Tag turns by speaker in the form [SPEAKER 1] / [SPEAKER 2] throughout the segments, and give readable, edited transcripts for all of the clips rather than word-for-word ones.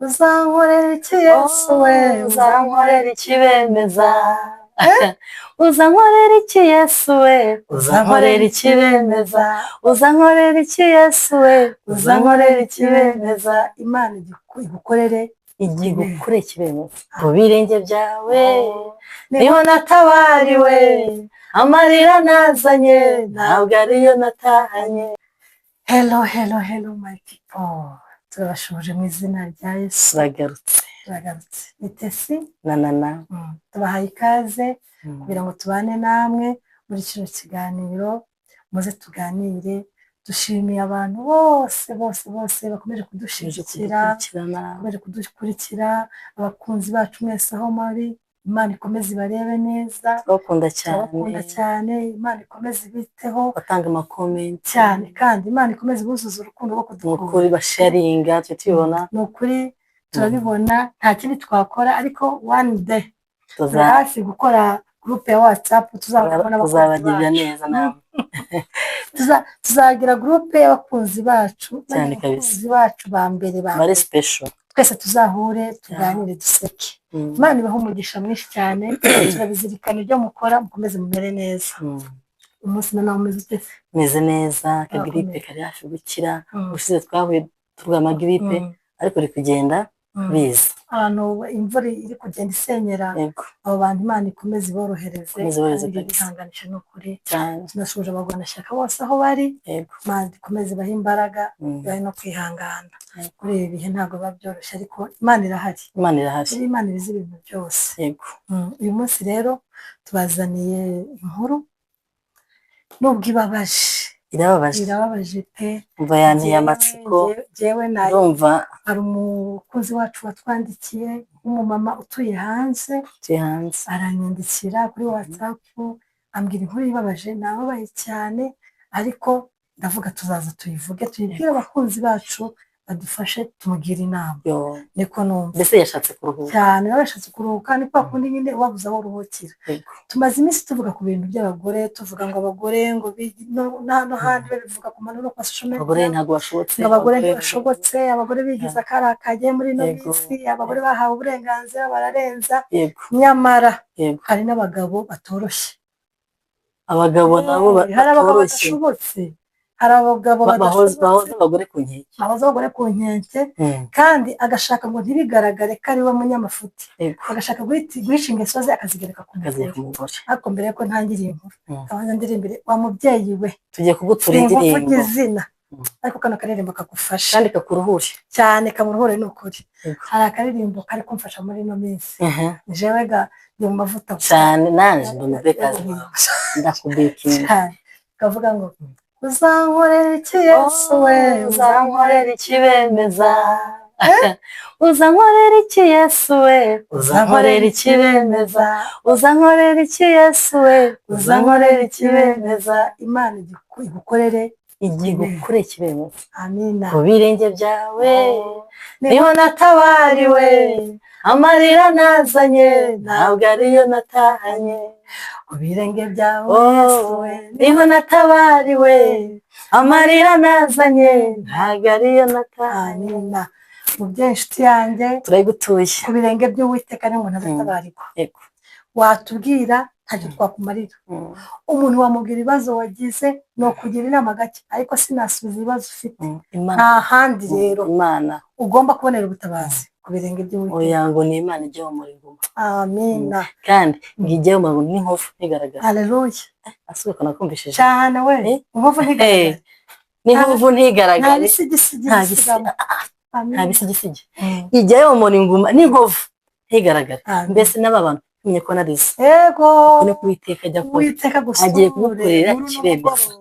[SPEAKER 1] uzankorera iki Yesu we, uzankorera ikibemeza. Uzankorera iki Yesu we, uzankorera ikibemeza. Uzankorera iki Yesu we, uzankorera ikibemeza. Imana igukorere igukure ikibemeza. Ku birenge byawe niho natabariwe, amarira nazanye ntabwo ariyo natahanye. Hello my people, turabashuje mu izina rya Yesu. Turagarutse ni Tesi na Nana, tubahaye ikaze kugira ngo tubane namwe muri kino kiganiro, muze tuganire. Dushimiye abantu bose bakomeje kudushyigikira, bakomeje kudukurikira, abakunzi bacu mwese aho muri. Imana ikomeze ibarebe neza, bakunda cyane. Imana ikomeze ibiteho, batanga amakomenti cyane, kandi Imana ikomeze ibuzuza urukundo rwo kudukunda. Nukuri basharinga, tubibona, nukuri turabibona. Nta kindi twakora, ariko one day tuzahafi gukora groupe ya WhatsApp, tuzabagirira neza nawe. Tuzagira groupe y'abakunzi bacu, abakunzi bacu ba mbere bari special. Twese tuzahure tuganire duseke. Imana ibaho umugisha mwinshi cyane. Turabizirikana ibyo mukora, mukomeze mumere neza. Umunsi nawe umeze ute? Meze neza, akagiripe kari hafi gukira. Ubushize twahuye turwaye amagiripe, ariko uri kugenda biza. Ahantu imvura iri kugenda isenyera, abo bantu Imana ikomeze iborohereze, bihanganisha n'ukuri. Tunashoje abagwanashyaka bose aho bari, Imana ikomeze ibahe imbaraga, ibahe no kwihangana. Kuri ibi bihe ntabwo biba byoroshye, ariko Imana irahari. Imana ibizi ibintu byose. Uyu munsi rero tubazaniye inkuru, nubwo irababaje pe. Umva yantiye amatsiko. Ndumva hari umukozi wacu watwandikiye w'umumama utuye hanze, aranyandikira kuri WhatsApp ambwira inkuru ibabaje. Nababaye cyane, ariko ndavuga tuzaza tuyivuge, tuyibwire abakunzi bacu badufashe, tumugira inama. Niko numva. Mbese yashatse kuruhuka cyane, yashatse kuruhuka. Ni kwa kundi nyine wabuze aho uruhukira. Tumaze iminsi tuvuga ku bintu by'abagore, tuvuga ngo abagore ngo no handi babivuga ku manuro kwa social media, abagore ntabwo bashobotse, abagore ntibashobotse, abagore bigize akarakage muri no minsi, abagore bahawe uburenganzira bararenza. Nyamara hari n'abagabo batoroshye. Abagabo nabo batoroshye, hari abagabo bahoze abagore ku nkeke, kandi agashaka ngo ntibigaragare ko ari we munyamafuti, agashaka guhisha ingeso ze akazigereka ku mugore. Ariko mbere yuko ntangiriye inkuru, abanza ndirimbire wa mubyeyi we, tugiye kugutura indirimbo izina, ariko kano karirimbo kagufasha kandi kakuruhure cyane, kamuruhure n'ukuri. Hari akaririmbo kari kumfasha muri ino minsi, jewe ga ndi mu mavuta cyane, nanje ndumve kazi ndakubikinga, kavuga ngo uzankorera iki Yesu we, uzankorera ikibemeza. Uzankorera iki Yesu we, uzankorera ikibemeza. Uzankorera iki Yesu we, uzankorera ikibemeza. Imana igukorere igukure ikibemeza. Amina. Ku birenge byawe niho natabariwe, amarira nazanye ntabwo ariyo natahanye. Ku birenge byawe niho natabariwe, amarira nazanye ntabwo ariyo natahanye. Mubyeyi inshuti yanjye, turayigutuye. Ku birenge by'Uwiteka niho ntazatabarirwa. Watubwira ntacyo twakumarira. Umuntu wamubwira ibibazo wagize ni ukugira inama gake, ariko sinasubiza ibibazo ufite. Nta handi rero Imana ugomba kubonera ubutabazi ku birenge by'Uwiteka. Oya, ngo ni Imana ijya mu inguma. Amina. Kandi ngijya mu n'inkovu ntigaragara. Haleluya. Asuka nakumvishije cyane we. Inkovu ntigaragara. N'inkovu ntigaragara. Nta bisigisigi. Ijyayo mu inguma n'inkovu ntigaragara. Mbese n'abantu menye ko narize. Yego. Kone Uwiteka ajya ko agiye kugukorera ikibemeza.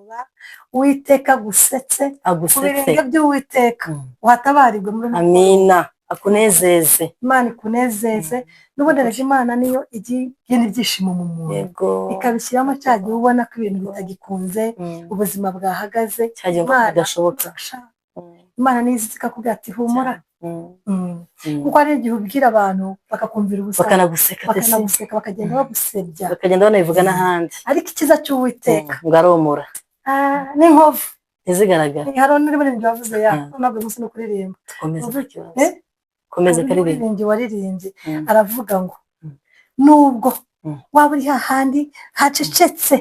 [SPEAKER 1] Uwiteka gusetse, agusetse by'Uwiteka watabarirwe muri mu. Amina. Akunezeze, Imana ikunezeze. N'ubundi rero Imana niyo igiye ibyishimo mu muntu, ikabishyiramo cya gihe ubona ko ibintu bitagikunze, ubuzima bwahagaze, Imana idashoboka. Imana nizi ikakubwira ati humura. Kuko ari igihe ubwira abantu bakakumvira ubusa, bakanaguseka, bakagenda bagusebya, bakagenda banabivuga n'ahandi. Ariko ikiza cy'Uwiteka ngo aromora n'inkovu ntizigaragara. Hari n'ibindi bavuze ya ntabwo munsi no kuririmba.
[SPEAKER 2] komeza karirimba
[SPEAKER 1] waririmbye aravuga ngo nubwo waba uri hahandi hacecetse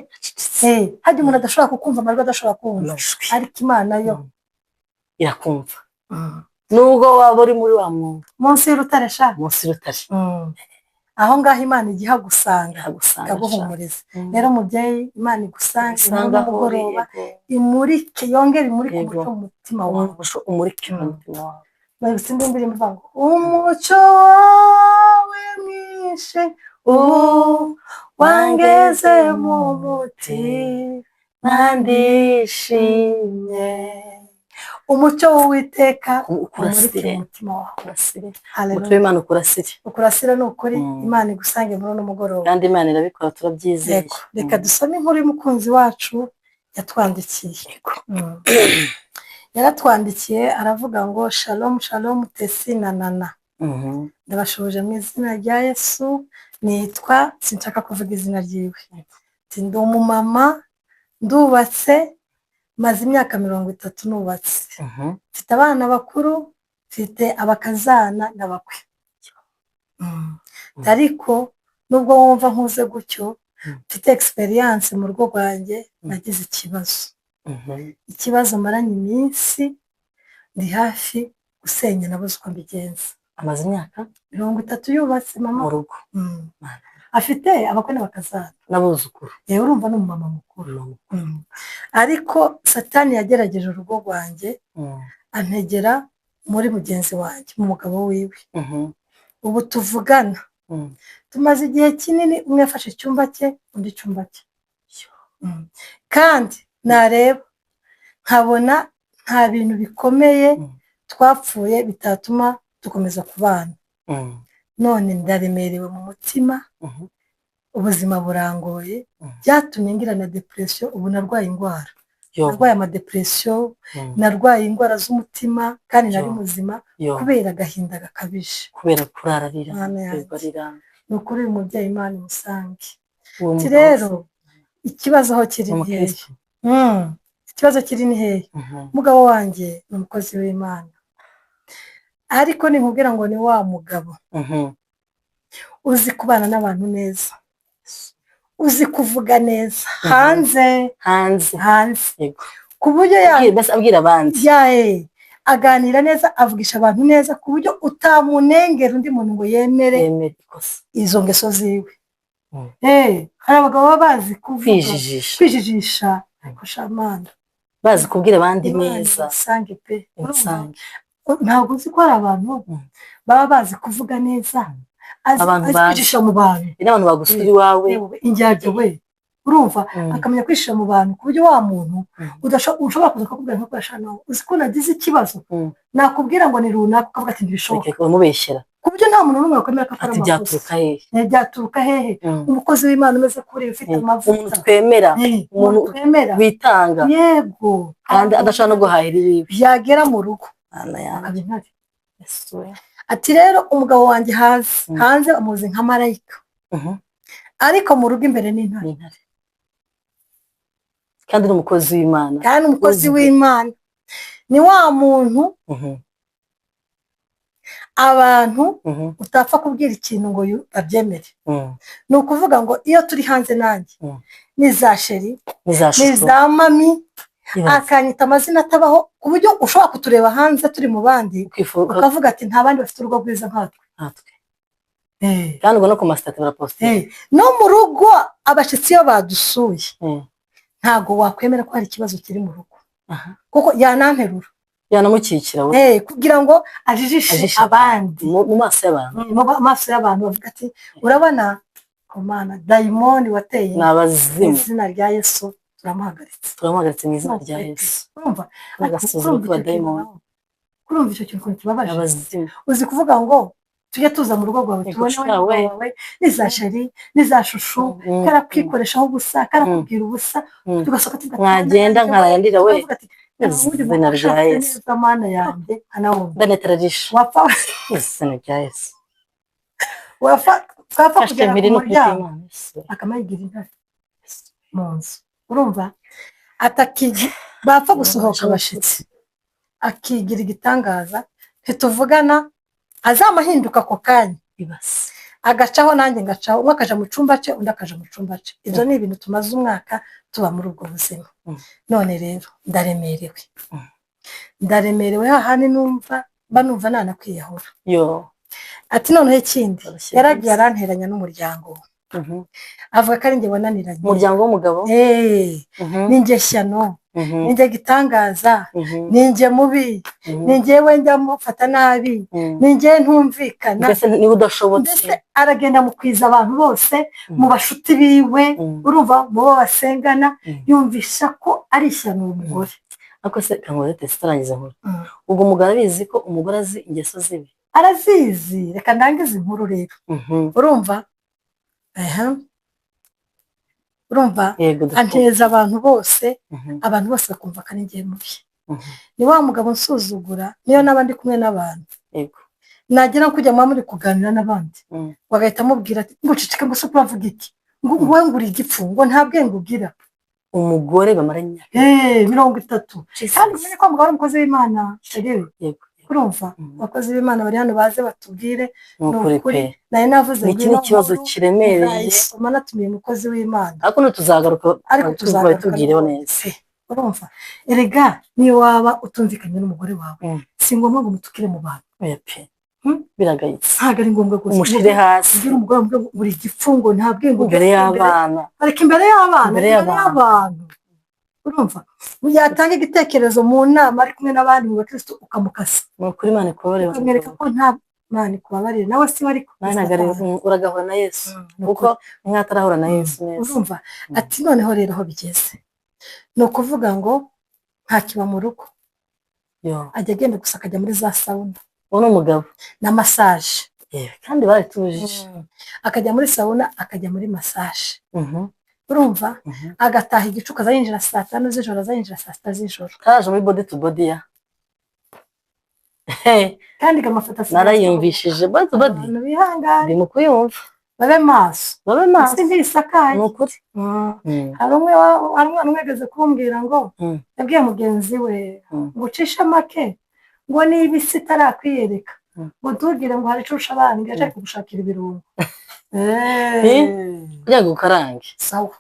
[SPEAKER 1] hajya umuntu adashobora kukumva amajwi adashobora kumva ariko Imana yo
[SPEAKER 2] irakumva nubwo waba uri muri wa muntu
[SPEAKER 1] munsi y'urutare aho ngaho Imana igiha gusanga ikaguhumuriza rero mubyeyi Imana igusange n'umugoroba imurike yongere imurike umucyo mu mutima wawe
[SPEAKER 2] umurike mu mutima wawe
[SPEAKER 1] bayisinde indirimbo ivuga ngo umucyo wawe mwinshi wangeze mu mutima ndishimye umucyo w'Uwiteka umurike umutima wawe
[SPEAKER 2] umucyo w'Imana
[SPEAKER 1] ukurasire ni ukuri Imana igusange muri uno mugoroba
[SPEAKER 2] kandi Imana irabikora turabyizeye
[SPEAKER 1] reka dusome inkuru y'umukunzi wacu yatwandikiye yaratwandikiye aravuga ngo shalom shalom Tesi na Nana ndabashubuje mu izina rya Yesu nitwa sinshaka kuvuga izina ryiwe ndi umumama ndubatse maze imyaka 30 nubatse mfite abana bakuru mfite abakazana n'abakwe ariko nubwo wumva nkuze gutyo mfite experience mu rugo rwanjye nagize ikibazo maranye iminsi ndi hafi gusenya nabuze uko mbigenza
[SPEAKER 2] amaze imyaka
[SPEAKER 1] 30 yubatse mama
[SPEAKER 2] mu rugo
[SPEAKER 1] afite abakwe n'abakazana
[SPEAKER 2] n'abuzukuru
[SPEAKER 1] urumva ni umumama mukuru ariko satani yagerageje urugo rwanjye antegera muri mugenzi wanjye mu mugabo wiwe ubu tuvugana tumaze igihe kinini umwe yafashe icyumba cye undi icyumba cye kandi nareba nkabona nta bintu bikomeye twapfuye bitatuma dukomeza kubana none ndaremerewe mu mutima ubuzima burangoye byatumye ngira na depression ubu narwaye indwara narwaye amadepression narwaye indwara z'umutima kandi nari muzima kubera agahinda gakabije
[SPEAKER 2] kubera kurararira
[SPEAKER 1] ni ukuri uyu mubyeyi Imana imusange rero ikibazo aho kiri hehe ikibazo kiri ni hehe umugabo wanjye ni umukozi w'Imana ariko ninkubwira ngo ni wa mugabo uzi kubana n'abantu neza uzi kuvuga neza hanze ku buryo
[SPEAKER 2] abwira abandi
[SPEAKER 1] aganira neza avugisha abantu neza ku buryo utamunengera undi muntu ngo yemere izo ngeso ziwe hari abagabo baba bazi kwijijisha kushamana
[SPEAKER 2] bazi kubwira abandi neza
[SPEAKER 1] ntabwo uzi ko hari abantu baba bazi kuvuga neza
[SPEAKER 2] abantu
[SPEAKER 1] kwijisha mu bantu
[SPEAKER 2] n'abantu bagusura iwawe
[SPEAKER 1] injyabyo we urumva akamenya kwishyira mu bantu ku buryo wa muntu ushobora kuza kukubwira nko kurasha nawe uzi ko nagize ikibazo nakubwira ngo ni runaka ukavuga ati ntibishoboka
[SPEAKER 2] umubeshyera
[SPEAKER 1] ku buryo nta muntu n'umwe wakwemera ko akora
[SPEAKER 2] amakosa
[SPEAKER 1] byaturuka hehe umukozi w'Imana umeze kuri ufite amavuta
[SPEAKER 2] umuntu twemera witanga
[SPEAKER 1] yego
[SPEAKER 2] kandi adashaka no guhahira ibibi
[SPEAKER 1] byagera mu rugo ati rero umugabo wanjye hanze amuzi nka marayika ariko mu rugo imbere ni intare
[SPEAKER 2] kandi ni umukozi w'Imana
[SPEAKER 1] ni wa muntu abantu utapfa kubwira ikintu ngo abyemere ni ukuvuga ngo iyo turi hanze nanjye ni za sheri ni za mami akanyita amazina atabaho ku buryo ushobora kutureba hanze turi mu bandi ukavuga ati nta bandi bafite urugo rwiza nkatwe
[SPEAKER 2] kandi ubwo no ku masitati barapositira
[SPEAKER 1] no mu rugo abashyitsi iyo badusuye ntabwo wakwemera ko hari ikibazo kiri mu rugo kuko yananterura
[SPEAKER 2] yanamukikira
[SPEAKER 1] kugira ngo ajijishe abandi
[SPEAKER 2] mu maso y'abantu
[SPEAKER 1] bavuga ati urabona komana dayimoni wateye
[SPEAKER 2] n'abazimu
[SPEAKER 1] izina rya Yesu
[SPEAKER 2] turamuhagaritse mu izina rya Yesu
[SPEAKER 1] urumva
[SPEAKER 2] agasuzuma kuba dayimoni
[SPEAKER 1] kurumva icyo kintu kibabaje uzi kuvuga ngo tujye tuza mu rugo rwawe tubone wawe niza sheri niza shushu karakwikoreshaho ubusa karakubwira ubusa tugasoka
[SPEAKER 2] mwagenda nkarayandira we izina rya Yesu
[SPEAKER 1] mana yanjye anawumva
[SPEAKER 2] ndanetarajisha
[SPEAKER 1] wapfa
[SPEAKER 2] izina rya Yesu
[SPEAKER 1] wapfa kugera ku muryango akamayigira intare mu nzu urumva bapfa gusohoka abashyitsi akigira igitangaza ntituvugana azamahinduka ako kanya
[SPEAKER 2] ibase
[SPEAKER 1] agacaho nanjye ngacaho, umwe akaja mu cumba cye undi akaja mu cumba cye. Ibyo ni ibintu tumaze umwaka tuba muri ubwo buzima. None rero ndaremerewe hahandi numva banumva nanakwiyahura. Ati noneho ikindi yaragiye aranteranya n'umuryango avuga ko ari njye wananiranye.
[SPEAKER 2] Umuryango w'umugabo
[SPEAKER 1] ninjye shyano, ninjye gitangaza, ninjye mubi, ninjye we njya mufata nabi, ninjye ntumvikana,
[SPEAKER 2] mbese niba udashobotse.
[SPEAKER 1] Mbese aragenda mukwiza abantu bose mu bashuti biwe, urumva mu bo basengana, yumvisha ko ari ishyano uwo mugore.
[SPEAKER 2] Ariko se kangoze testarangiza nkuru, ubwo umugabo abizi ko umugore azi ingeso zibi?
[SPEAKER 1] Arazizi. Reka ndangize inkuru rero. Urumva urumva anteza abantu bose bakumva ko ari njye mubi. Ni wa mugabo nsuzugura niyo n'abandi kumwe n'abantu. Nagira kujya muri kuganira n'abandi bagahita mubwira ati ngo cicike gusa uravuga iki, ngo wowe nguri igipfu, ngo nta bwenge ugira.
[SPEAKER 2] Umugore bamaranye
[SPEAKER 1] 30 kandi umenye ko umugabo ari umukozi w'Imana. Urumva abakozi b'Imana bari hano baze batubwire n'ukuri. Naye navuze
[SPEAKER 2] iki ni ikibazo kiremereye,
[SPEAKER 1] natumiye umukozi w'Imana.
[SPEAKER 2] ariko ntituzagaruka tugireho neza.
[SPEAKER 1] Urumva erega niyo waba utumvikanye n'umugore wawe si ngombwa ngo mutukire mu bantu.
[SPEAKER 2] Biragayitse,
[SPEAKER 1] ntabwo ari ngombwa gusa
[SPEAKER 2] umushire hasi
[SPEAKER 1] ugira umugore wamubwira ngo buri gifungo nta bwenge
[SPEAKER 2] imbere y'abana,
[SPEAKER 1] ariko imbere y'abantu. Urumva yatanga igitekerezo mu nama ari kumwe n'abandi mu bakristo ukamukasa.
[SPEAKER 2] Ni ukuri Imana ikubabarire,
[SPEAKER 1] ukamwereka ko nta Imana ikubabarire nawe si wari
[SPEAKER 2] uragahura na Yesu kuko mwatarahura na Yesu neza.
[SPEAKER 1] Urumva ati noneho rero aho bigeze ni ukuvuga ngo ntakiba mu rugo, ajya agenda gusa akajya muri za sauna.
[SPEAKER 2] Uwo ni umugabo
[SPEAKER 1] na massage
[SPEAKER 2] kandi baritubujije,
[SPEAKER 1] akajya muri sauna akajya muri massage. Urumva agataha igicuku azayinjira saa 5 z'ijoro, azayinjira saa 6 z'ijoro.
[SPEAKER 2] Kaje muri body to body ya
[SPEAKER 1] kandi gamafata
[SPEAKER 2] narayumvishije body to body.
[SPEAKER 1] Bihangane
[SPEAKER 2] mu kuyumva
[SPEAKER 1] babe maso ntisakaye.
[SPEAKER 2] Ni ukuri
[SPEAKER 1] hari umwe ageze kumbwira ngo yabwiye mugenzi we ngo ucishe make ngo niba isi itarakwiyereka ngo ntugire ngo hari icyo urusha abandi, ngo aje kugushakira ibirungo
[SPEAKER 2] kugira ngo ukarange.
[SPEAKER 1] Sawa.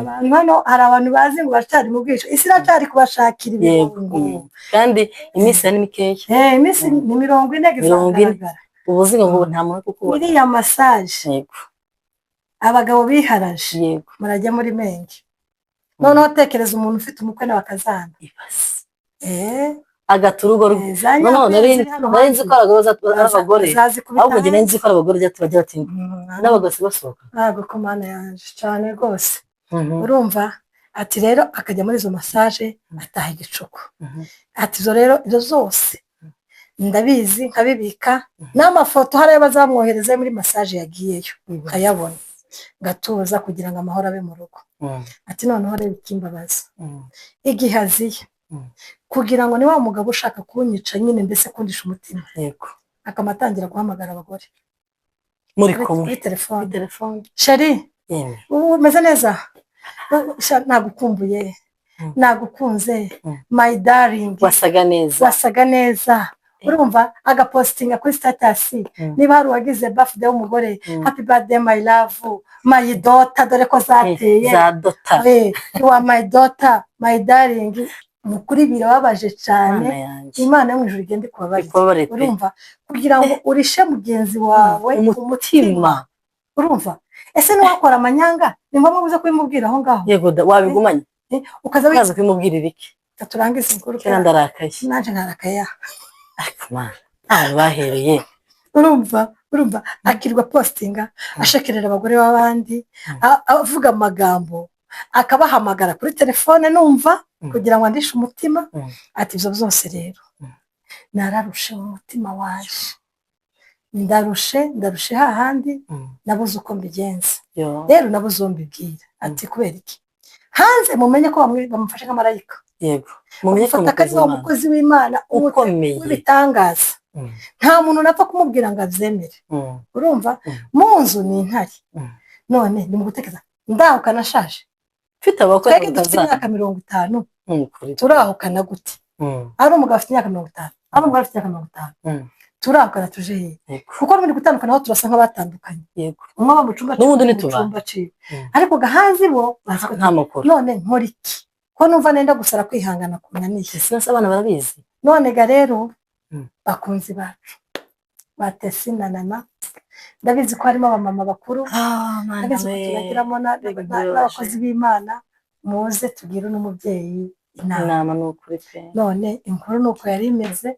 [SPEAKER 1] Abantu hano hari abantu bazi ngo baracyari mu bwico, isi iracyari kubashakira ibirungo
[SPEAKER 2] kandi iminsi ni mikeya.
[SPEAKER 1] Iminsi ni 40 gizagaragara.
[SPEAKER 2] Ubuzinga ngo nta muntu kuko
[SPEAKER 1] iriya massage abagabo biharaje murajya muri menge. Noneho tekereza umuntu ufite umukwe n'abakazana agaturugo noneho nari nzi ko abagore ahubwo njye nzi ko abagore bajya bati n'abagose basohoka. Ntabwo ko Mana yanje cyane rwose. Urumva ati rero akajya muri izo massage ataha igicuku. Ati zo rero izo zose ndabizi nkabibika n'amafoto hariya bazamwohereza muri massage yagiyeyo nkayabona ngatuza kugira ngo amahoro abe mu rugo. Ati noneho rero ikimbabaza igihaziye kugira ngo ni wa mugabo ushaka kunyica nyine mbese kundisha umutima akamatangira guhamagara abagore
[SPEAKER 2] muri kumwe
[SPEAKER 1] kuri telefone. Sheri umeze neza, nagukumbuye, nagukunze, my darling, wasaga neza. Urumva agapostinga kuri status niba hari uwagize birthday w'umugore, happy birthday my love, my daughter, dore ko zateye
[SPEAKER 2] za dota
[SPEAKER 1] you are my daughter, my darling. Mukuri birababaje cyane. Imana yo mu ijuru igende kubabarira. Urumva kugira ngo urishe mugenzi wawe umutima. Urumva ese niwakora amanyanga ni ngombwa uze kubimubwira aho ngaho.
[SPEAKER 2] Yego wabigumanye
[SPEAKER 1] ukaza
[SPEAKER 2] kubimubwira iki?
[SPEAKER 1] Turangize inkuru
[SPEAKER 2] cyane ndarakaye
[SPEAKER 1] nanje nkarakaya.
[SPEAKER 2] Mana bahereye.
[SPEAKER 1] Urumva akirwa postinga ashekerera abagore b'abandi avuga amagambo akabahamagara kuri telefone numva kugira ngo andishe umutima. Ati ibyo byose rero nararushe mu mutima waje, ndarushe hahandi nabuze uko mbigenza. Rero nabuze uwo mbibwira. Ati kubera iki hanze mumenye ko bamufashe nk'amarayika.
[SPEAKER 2] Yego mumenye ko
[SPEAKER 1] umukozi w'Imana ukomeye w'ibitangaza. Nta muntu napfa kumubwira ngo abyemere. Urumva mu nzu ni intare. None ni mu gutekereza ndahuka nashaje
[SPEAKER 2] mfite abakora
[SPEAKER 1] imyaka 50 turahukana gute? Ari umugabo afite imyaka 50, ari umugabo afite imyaka 50 turakora tuje kuko muri gutandukana aho turasa nk'abatandukanye
[SPEAKER 2] yego
[SPEAKER 1] umwe aba mu cyumba
[SPEAKER 2] n'ubundi ntitubana
[SPEAKER 1] ariko gahanzi bo
[SPEAKER 2] nta makuru
[SPEAKER 1] none nkora iki ko numva nenda gusara kwihangana kunaniye
[SPEAKER 2] sinase abana barabizi
[SPEAKER 1] none ga rero bakunzi bacu batesi na nana ndabizi ko harimo abamama bakuru ndabizi ko tunagiramo n'abakozi b'Imana muze tugire n'umubyeyi
[SPEAKER 2] inama n'ukuri pe
[SPEAKER 1] none inkuru nuko yari imeze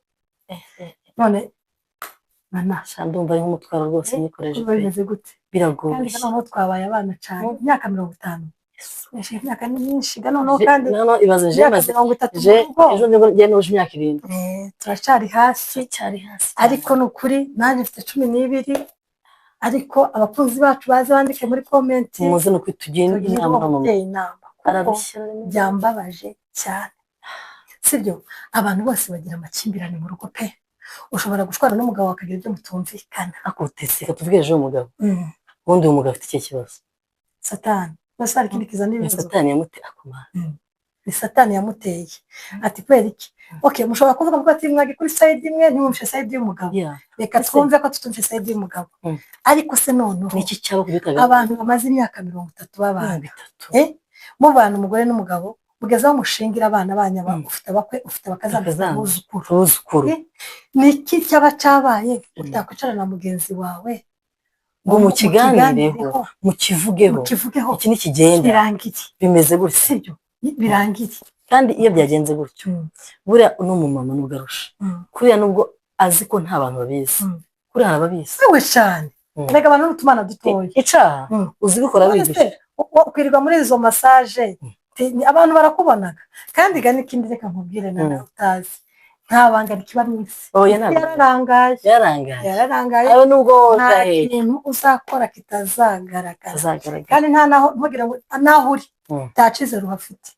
[SPEAKER 1] none nana
[SPEAKER 2] ndumva ari nk'umutwaro rwose nikoreje pe
[SPEAKER 1] bimeze gute
[SPEAKER 2] biragoye
[SPEAKER 1] kandi noneho twabaye abana cyane imyaka 50 imyaka ni myinshi noneho kandi
[SPEAKER 2] ibaze je maze ejo ngiye n'uje imyaka 7
[SPEAKER 1] turacari hasi ariko n'ukuri nanjye mfite 12 ariko abakunzi bacu baze bandike muri comment
[SPEAKER 2] muze no kwitugenda inama mu
[SPEAKER 1] byambabaje cyane sibyo abantu bose bagira amakimbirane mu rugo pe ushobora gushwana n'umugabo wakagira ibyo mutumvikana
[SPEAKER 2] akuteseka tuvugeje umugabo ubundi uwo mugabo afite iki kibazo
[SPEAKER 1] satani basa ari kindi kizana ibibazo
[SPEAKER 2] satani yamuteye akomana
[SPEAKER 1] ni satani yamuteye ati kwera iki okay mushobora kuvuga ko ati mwagi kuri side imwe ntimumfishe side y'umugabo reka twumve ko tutumfishe side y'umugabo ariko se none
[SPEAKER 2] niki cyabo kubitaga
[SPEAKER 1] abantu bamaze imyaka 30 babana mubana umugore n'umugabo mugezaho mushingira abana banyaba ufite abakazana
[SPEAKER 2] buzukuru
[SPEAKER 1] niki cyaba cabaye utakwicara na mugenzi wawe
[SPEAKER 2] ngo mu kiganireho mukivugeho iki nikigenda
[SPEAKER 1] birangire
[SPEAKER 2] bimeze gutya
[SPEAKER 1] sibyo birangire
[SPEAKER 2] kandi iyo byagenze gutyo buriya no mu mama n'ubwarusha kuriya nubwo azi ko nta bantu babizi kuriya arababizi
[SPEAKER 1] wewe cyane rega abantu n'utumana dutoye
[SPEAKER 2] icaha uzi gukora bigisha
[SPEAKER 1] ukwirirwa muri izo massage abantu barakubonaga kandi gani kindi reka nkubwire na utazi nta banga rikiba mwisi yararangaye
[SPEAKER 2] abe nubwo
[SPEAKER 1] nta kintu uzakora kitazagaragara kandi nta naho ntugira ngo naho uri tacize ruhafite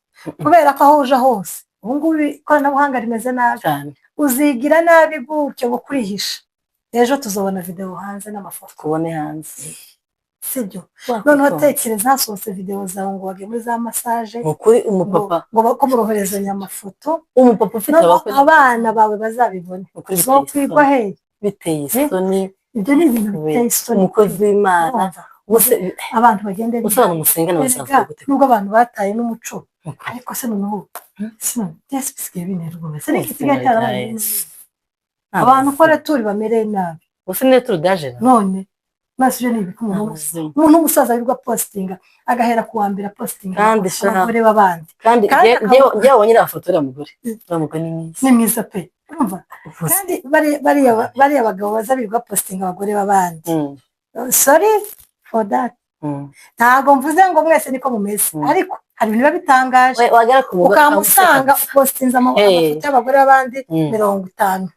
[SPEAKER 1] kubera ko aho uje hose ubu ngubu ikoranabuhanga rimeze nabi uzigira nabi gutyo ngo kurihisha ejo tuzobona video hanze n'amafoto
[SPEAKER 2] kubone hanze
[SPEAKER 1] sibyo noneho tekereza hasohotse video zawe ngo wage muri za massage
[SPEAKER 2] ukuri umupapa
[SPEAKER 1] ngo bakomuroherezanya amafoto
[SPEAKER 2] umupapa ufite
[SPEAKER 1] abana bawe bazabibone zo kwigwa he
[SPEAKER 2] biteye isoni
[SPEAKER 1] ibyo ni ibintu biteye isoni
[SPEAKER 2] umukozi w'Imana bose
[SPEAKER 1] abantu bagende
[SPEAKER 2] usanga umusenga n'abasanzwe gute
[SPEAKER 1] nubwo abantu bataye n'umuco ariko se noneho bisigaye binera rwose n'ikisigaye cyarabaye abantu kore turi bamereye nabi
[SPEAKER 2] bose ne turi daje
[SPEAKER 1] none masije nibi umuntu umusaza wirirwa postinga agahera kuwambira postinga
[SPEAKER 2] kandi
[SPEAKER 1] abagore babandi
[SPEAKER 2] kandi je wonyine afotora mugore bamugani
[SPEAKER 1] ni mwiza pe urumva kandi bari abagabo bazabirirwa postinga abagore babandi sorry for that ntago mvuze ngo mwese niko mumeze ariko hari ibintu biba bitangaje ukamusanga postinza amafoto y'abagore babandi 50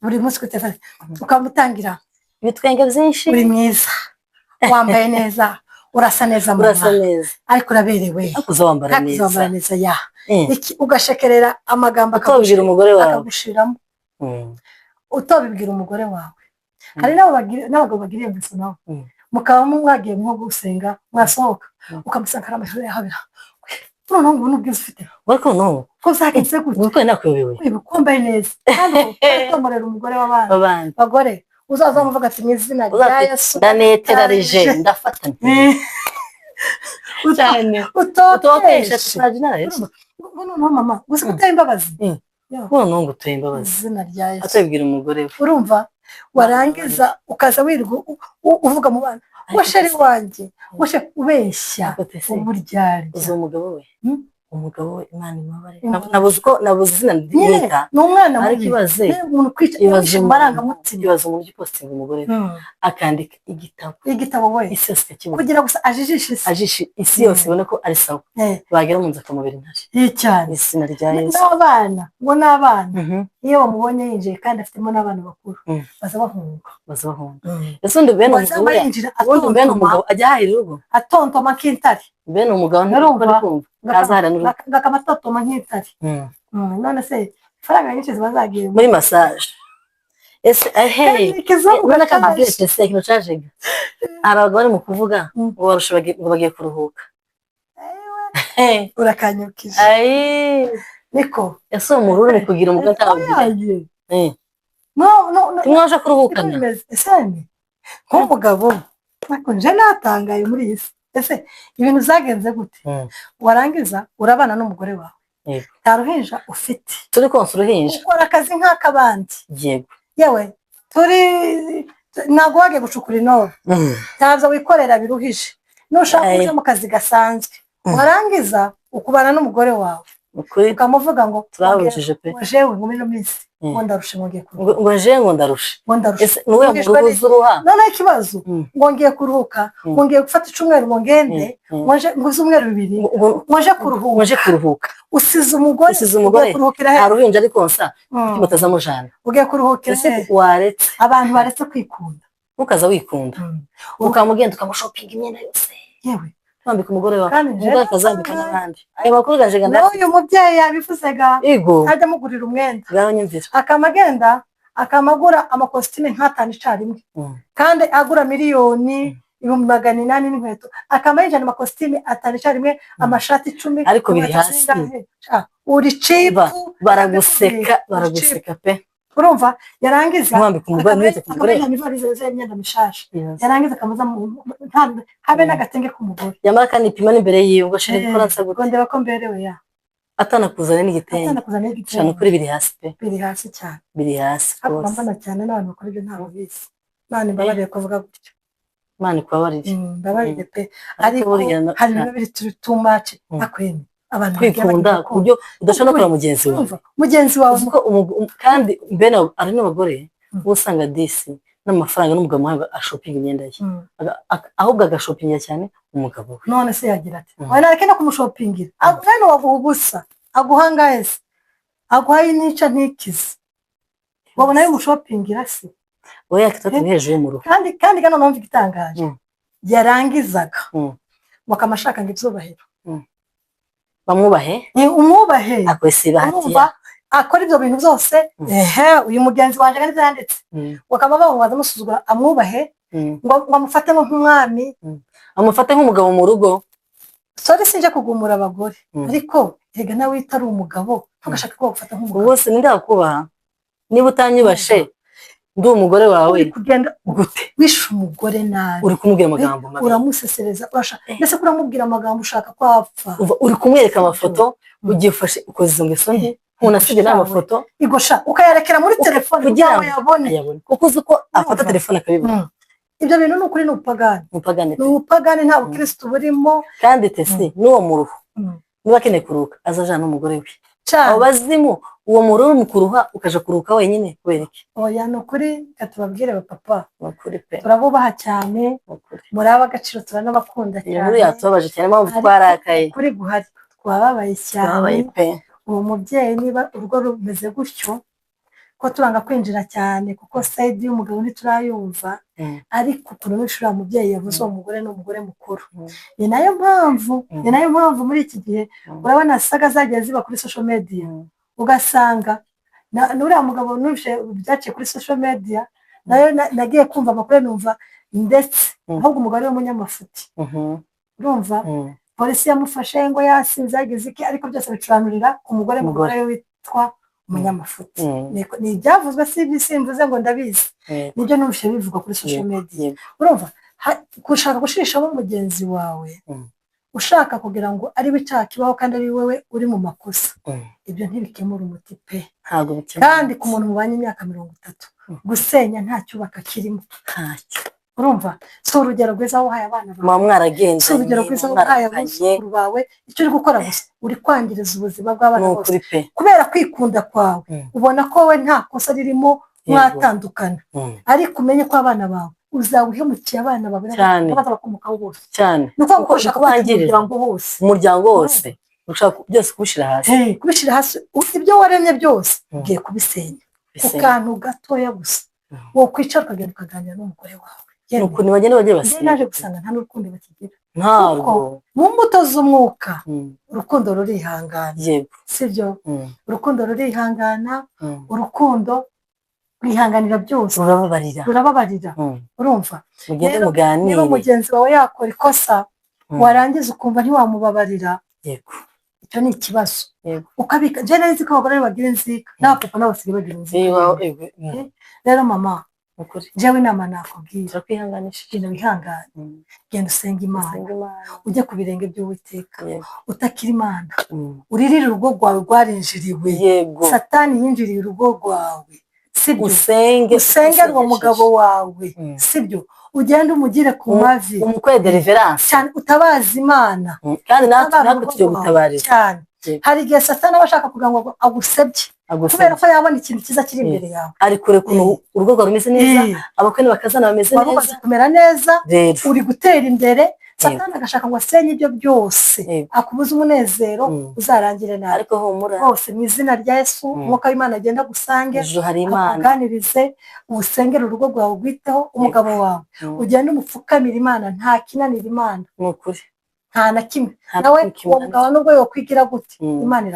[SPEAKER 1] buri munsi kuri telefone ukamutangira
[SPEAKER 2] ibitwenge byinshi
[SPEAKER 1] uri mwiza wambaye neza urasa neza ariko uraberewe
[SPEAKER 2] uzawambara
[SPEAKER 1] neza ya iki ugashekerera amagambo
[SPEAKER 2] akabwira umugore wawe
[SPEAKER 1] akagushiramo utobibwira umugore wawe hari n'abagabo bagiriye gusa nawe mukaba mwagiye nko gusenga mwasohoka ukamusanga amashuri yahabira noneho ngo n'ubwiza ufite
[SPEAKER 2] ariko no
[SPEAKER 1] ko zagenze gutya
[SPEAKER 2] uko nakuyobewe
[SPEAKER 1] kwambaye neza kandi utomorera umugore w'abandi bagore uzaza muvuga ati mwizina rya Yesu
[SPEAKER 2] ndaneterarije ndafatanye
[SPEAKER 1] cyane
[SPEAKER 2] utokesha tunajina Yesu
[SPEAKER 1] noneho mama gusa gutera imbabazi
[SPEAKER 2] noneho ngo uteye imbabazi
[SPEAKER 1] izina rya Yesu
[SPEAKER 2] atubwira umugore we
[SPEAKER 1] urumva warangiza ukaza wirirwa uvuga mu bana washari wanjye washe ubeshya uburyarya
[SPEAKER 2] uzo umugabo we Imana imabare nabuze izina ndita
[SPEAKER 1] ni umwana
[SPEAKER 2] ariko ibaze
[SPEAKER 1] umuntu kwica
[SPEAKER 2] imarangamutima ibaze umuntu postinga umugore akandika igitabo we isi yose kibona
[SPEAKER 1] kugira gusa ajijishe
[SPEAKER 2] isi yose ibone ko ari sawa bagera mu nzu akamubera intare
[SPEAKER 1] cyane
[SPEAKER 2] izina rya Yesu
[SPEAKER 1] n'abana ngo n'abana iyo bamubonye yinjiye kandi afitemo n'abana bakuru baza bahunga
[SPEAKER 2] ese undi bene umugabo ajya hahira urugo
[SPEAKER 1] atontoma nk'intare
[SPEAKER 2] bene umugabo ntarumva kumva kazahara n'urugo
[SPEAKER 1] ngakamatotoma nk'intare none se faranga nyinshi ziba zagiye
[SPEAKER 2] muri massage ese ubona ko amabwiriza kino cajega hari abagabo bari mu kuvuga ngo barusha ngo bagiye kuruhuka
[SPEAKER 1] urakanyukije niko
[SPEAKER 2] ese umururu ni kugira umugabo atabwiye ntimwaje kuruhukana
[SPEAKER 1] eseni nk'umugabo nje natangaye muri iyi si ese ibintu zagenze gute warangiza urabana n'umugore wawe nta ruhinja ufite
[SPEAKER 2] turi konsa uruhinja
[SPEAKER 1] ukora akazi nk'akabandi
[SPEAKER 2] yego
[SPEAKER 1] yewe turi ntabwo wagiye gucukura inobe ntabwo wikorera biruhije nushaka uje mu kazi gasanzwe warangiza ukubana n'umugore wawe ukamuvuga ngo
[SPEAKER 2] turabujije pe
[SPEAKER 1] jewe ngo muri ino minsi ngo ndarushe ngiye kuruhuka
[SPEAKER 2] ngo jewe ngo ndarushe ese nuwe mu ruhuza uruha
[SPEAKER 1] noneho ikibazo ngo ngiye kuruhuka ngo ngiye gufata icumweru ngo ngende ngo z'umweru bibiri ngo nje kuruhuka usize umugore
[SPEAKER 2] nta ruhinja ariko nsa kimutazamujana
[SPEAKER 1] ugiye kuruhukira
[SPEAKER 2] waretse
[SPEAKER 1] abantu baretse kwikunda
[SPEAKER 2] ntukaza wikunda ukamugenda ukamushopinga imyenda yose
[SPEAKER 1] yewe
[SPEAKER 2] twambika umugore wawe umugore akazambika n'abandi ayo makuru gaje
[SPEAKER 1] uyu mubyeyi yabivuzega ajya amugurira umwenda akamagenda akamagura amakositime nk'atanu icyarimwe kandi agura miliyoni 800,000 n'inkweto akamayijana amakositime 5 icyarimwe amashati 10
[SPEAKER 2] ariko biri hasi
[SPEAKER 1] uri cipu
[SPEAKER 2] baraguseka pe
[SPEAKER 1] urumva yarangiza
[SPEAKER 2] mwambika umugore n'ibyo kumugore
[SPEAKER 1] imyenda mishasha yarangiza akamuza habe n'agatenge k'umugore
[SPEAKER 2] yamara kandi ipima n'imbere yiwe ngo shire gukora nsa gute
[SPEAKER 1] ndeba ko mberewe ya
[SPEAKER 2] atanakuzana n'igitenge cyane kuri biri hasi pe
[SPEAKER 1] biri hasi cyane
[SPEAKER 2] biri hasi
[SPEAKER 1] rwose mbona cyane n'abantu bakora ibyo ntabwo bizi Imana imbabarire kuvuga gutyo
[SPEAKER 2] Imana ikwabarire
[SPEAKER 1] mbabarire pe ariko hari ibintu biri too much akwene abantu
[SPEAKER 2] kwikunda kubyo udashobora kureba mugenzi wawe kandi mbene ari n'abagore usanga disi n'amafaranga n'umugabo wawe ashopinga imyenda ye ahubwo agashopinga cyane umugabo we
[SPEAKER 1] none se yagira ati wana areke no kumushopingira agwene wavuga ubusa aguhangaye se aguhaye nica ntikize wabona yo mushopingira se
[SPEAKER 2] oya kitatu hejuru y'umuruho
[SPEAKER 1] kandi kano numva igitangaje yarangizaga wakamashaka ngo ibyubahiro
[SPEAKER 2] bamwubahe
[SPEAKER 1] umwubahe
[SPEAKER 2] akwesiba hatiya
[SPEAKER 1] akora ibyo bintu byose uyu mugenzi wanje kandi byanditse wakaba bamubaza musuzugura amwubahe ngo amufate nk'umwami
[SPEAKER 2] amufate nk'umugabo mu rugo
[SPEAKER 1] sori sinje kugumura abagore ariko rega nawe itari umugabo ntugashaka ko bagufata nk'umugabo
[SPEAKER 2] bose ndakubaha niba utanyubashe ndi umugore wawe
[SPEAKER 1] kugenda gute wishe umugore nabi
[SPEAKER 2] uri kumubwira amagambo mabi
[SPEAKER 1] uramusesereza urashaka ndetse kuramubwira amagambo ushaka ko apfa
[SPEAKER 2] uri kumwereka amafoto ugiye ufashe ukoze izo ngeso mbi unasibye n'amafoto
[SPEAKER 1] igosha ukayarekera muri telefone kugira ngo yabone
[SPEAKER 2] kuko uzi ko afata telefone akabibona
[SPEAKER 1] ibyo bintu ni ukuri ni ubupagani nta bukirisitu burimo
[SPEAKER 2] kandi tesi n'uwo muruho niba akeneye kuruhuka azajana n'umugore we abo bazimu uwo muruhu mu kuruha ukaja kuruhuka wenyine kubera iki
[SPEAKER 1] oya ni ukuri katubabwire papa turabubaha cyane muri ab'agaciro turanabakunda cyane
[SPEAKER 2] inkuru yatubabaje cyane mpamvu twarakaye
[SPEAKER 1] kuri guhari twababaye cyane uwo mubyeyi niba urugo rumeze gutyo ko turanga kwinjira cyane kuko side y'umugabo ntiturayumva ariko ukuntu n'ishuri umubyeyi yavuze uwo mugore ni umugore mukuru ni nayo mpamvu muri iki gihe urabona saga zagiye ziba kuri social media ugasanga n'uriya mugabo nuje byaciye kuri social media nayo nagiye kumva amakuru numva ndetse ahubwo umugore w'umunyamafuti urumva polisi yamufashe ngo yasinze yagize iki ariko byose bicuranurira umugore we witwa umunyamafuti ni ibyavuzwe simvuze ngo ndabizi nibyo numvise bivugwa kuri social media urumva gushaka gushirishamo mugenzi wawe ushaka kugira ngo ariwe icyaha kibaho kandi ari wowe uri mu makosa ibyo ntibikemura umuti pe kandi ku muntu mubanye imyaka 30 gusenya nta cyubaka kirimo
[SPEAKER 2] ntacyo
[SPEAKER 1] urumva si urugero rwiza wahaye abana
[SPEAKER 2] bawe mwaragenze
[SPEAKER 1] si urugero rwiza wahaye abuzukuru bawe icyo uri gukora gusa uri kwangiriza ubuzima bw'abana bose kubera kwikunda kwawe ubona ko we nta kosa ririmo mwatandukana ariko umenye ko abana bawe uzabuhemukiye abana bawe n'abaza bakomokaho bose
[SPEAKER 2] cyane
[SPEAKER 1] nuko ushaka kwangiriza
[SPEAKER 2] umuryango wose ushaka byose kubishira hasi ibyo waremye byose ugiye kubisenya ukantu gatoya gusa wo kwicara ukagenda ukaganira n'umugore wawe nuko nibagenda bagiye basenya
[SPEAKER 1] naje gusanga nta n'urukundo bakigira
[SPEAKER 2] ntabwo
[SPEAKER 1] mu mbuto z'umwuka urukundo rurihangana
[SPEAKER 2] yego
[SPEAKER 1] sibyo urukundo rurihangana urukundo rwihanganira byose rurababarira urumva
[SPEAKER 2] mugende muganire
[SPEAKER 1] niba mugenzi wawe yakora ikosa warangiza ukumva ntiwamubabarira
[SPEAKER 2] yego
[SPEAKER 1] icyo ni ikibazo ukabika je nzi ko abagore bagira inzika n'abapapa nabo basigaye bagira inzika rero mama jewe inama nakubwira
[SPEAKER 2] kwihanganisha
[SPEAKER 1] ikintu wihangane genda usenga Imana ujye ku birenge by'Uwiteka utakira Imana uririre urugo rwawe rwarinjiriwe satani yinjiriye urugo rwawe sibyo usengera uwo mugabo wawe sibyo ugenda umugire ku mavi
[SPEAKER 2] umukwe deliverance
[SPEAKER 1] cyane utabaza Imana
[SPEAKER 2] kandi natwe tujye gutabarira
[SPEAKER 1] cyane hari igihe satani aba ashaka kugira ngo agusebye kubera ko yabona ikintu cyiza kiri imbere yawe
[SPEAKER 2] ari kure kuno urugo rwawe rumeze neza abakwe bakazana bameze neza
[SPEAKER 1] barubaze kumera neza uri gutera imbere satani agashaka ngo asenye ibyo byose akubuza umunezero uzarangire nawe
[SPEAKER 2] ariko humura
[SPEAKER 1] hose mu izina rya Yesu umwuka w'Imana agenda gusange akuganirize usengere urugo rwawe ugwiteho umugabo wawe ugende umupfukamira Imana nta kinanira Imana
[SPEAKER 2] n'ukuri
[SPEAKER 1] nta na kimwe nawe uwo mugabo nubwo yokwigira gute Imana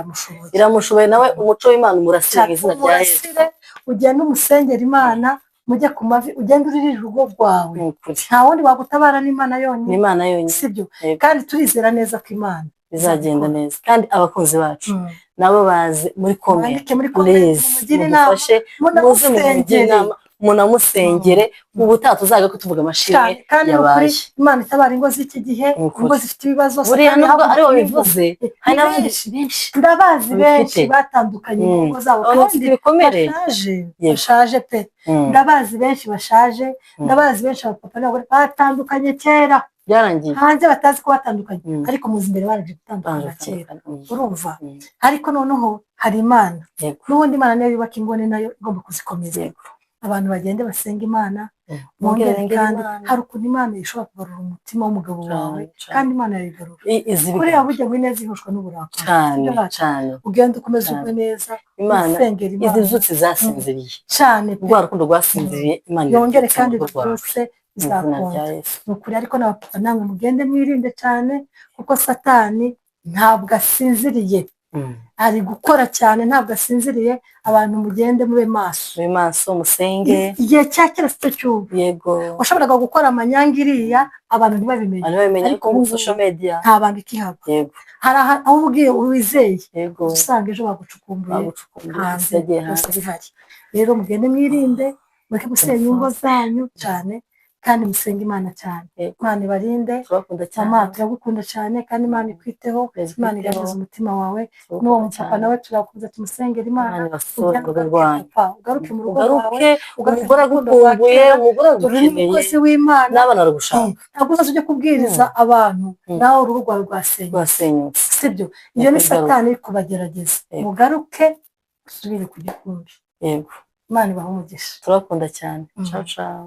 [SPEAKER 2] iramushoboye nawe umuco w'Imana umurasira mu izina rya Yesu
[SPEAKER 1] ugende umusengera Imana mujye ku mavi ugende uririra urugo rwawe nta wundi wagutabara n'Imana yonyine sibyo kandi turizera neza ko Imana
[SPEAKER 2] bizagenda neza kandi abakunzi bacu nabo baze muri comment
[SPEAKER 1] mugire inama
[SPEAKER 2] muze mugire inama munamusengere ubutaha tuzaga ko tuvuga amashimwe yabaye
[SPEAKER 1] Imana itabara ingo z'iki gihe ingo zifite ibibazo
[SPEAKER 2] buriya nubwo ari wo bivuze hari n'abandi benshi
[SPEAKER 1] ndabazi benshi batandukanye ingo zabo kandi
[SPEAKER 2] bikomere
[SPEAKER 1] bashaje pe ndabazi benshi bashaje ndabazi benshi abapapa n'abagore batandukanye kera
[SPEAKER 2] byarangiye
[SPEAKER 1] hanze batazi ko batandukanye ariko muzi imbere baraje gutandukana kera urumva ariko noneho hari Imana n'ubundi Imana niyo yubaka ingo ni nayo igomba kuzikomeza abantu bagende basenga Imana mwongere kandi hari ukuntu Imana ishobora kugarura umutima w'umugabo wawe kandi Imana yayigarura kuriya burya ngo ineza ihushwa n'uburakari
[SPEAKER 2] cyane
[SPEAKER 1] ugenda ukomeza ugwe neza
[SPEAKER 2] Imana izi nzutsi zasinziriye
[SPEAKER 1] cyane
[SPEAKER 2] rwa rukundo rwasinziriye Imana
[SPEAKER 1] yongere kandi rwose bizakunda nukuri ariko n'abapapa namwe mugende mwirinde cyane kuko satani ntabwo asinziriye ari gukora cyane ntabwo asinziriye abantu mugende mube maso
[SPEAKER 2] musenge
[SPEAKER 1] igihe cya kera sicyo cyubu
[SPEAKER 2] yego
[SPEAKER 1] washoboraga gukora amanyangiriya abantu ntibabimenye
[SPEAKER 2] ariko muri social media
[SPEAKER 1] nta banga ikihaba
[SPEAKER 2] yego
[SPEAKER 1] hari aho ubwiye uwizeye
[SPEAKER 2] yego
[SPEAKER 1] usanga ejo bagucukumbuye hanze byose bihari rero mugende mwirinde mureke gusenya ingo zanyu cyane kandi musenge Imana cyane Imana ibarinde turagukunda cyane kandi Imana ikwiteho Imana igaruza umutima wawe n'uwo mupapa nawe turakuza tumusengera Imana ugaruke mu rugo rwawe
[SPEAKER 2] umugore agukumbuye umugore agukeneye
[SPEAKER 1] umukozi w'Imana
[SPEAKER 2] n'abana baragushaka
[SPEAKER 1] ntabwo uzaza ujye kubwiriza abantu nawe urugo rwawe rwasenyutse sibyo iyo ni satani iri kubagerageza mugaruke usubire ku gikumbi
[SPEAKER 2] yego
[SPEAKER 1] Imana ibahe umugisha
[SPEAKER 2] turakunda cyane ciao ciao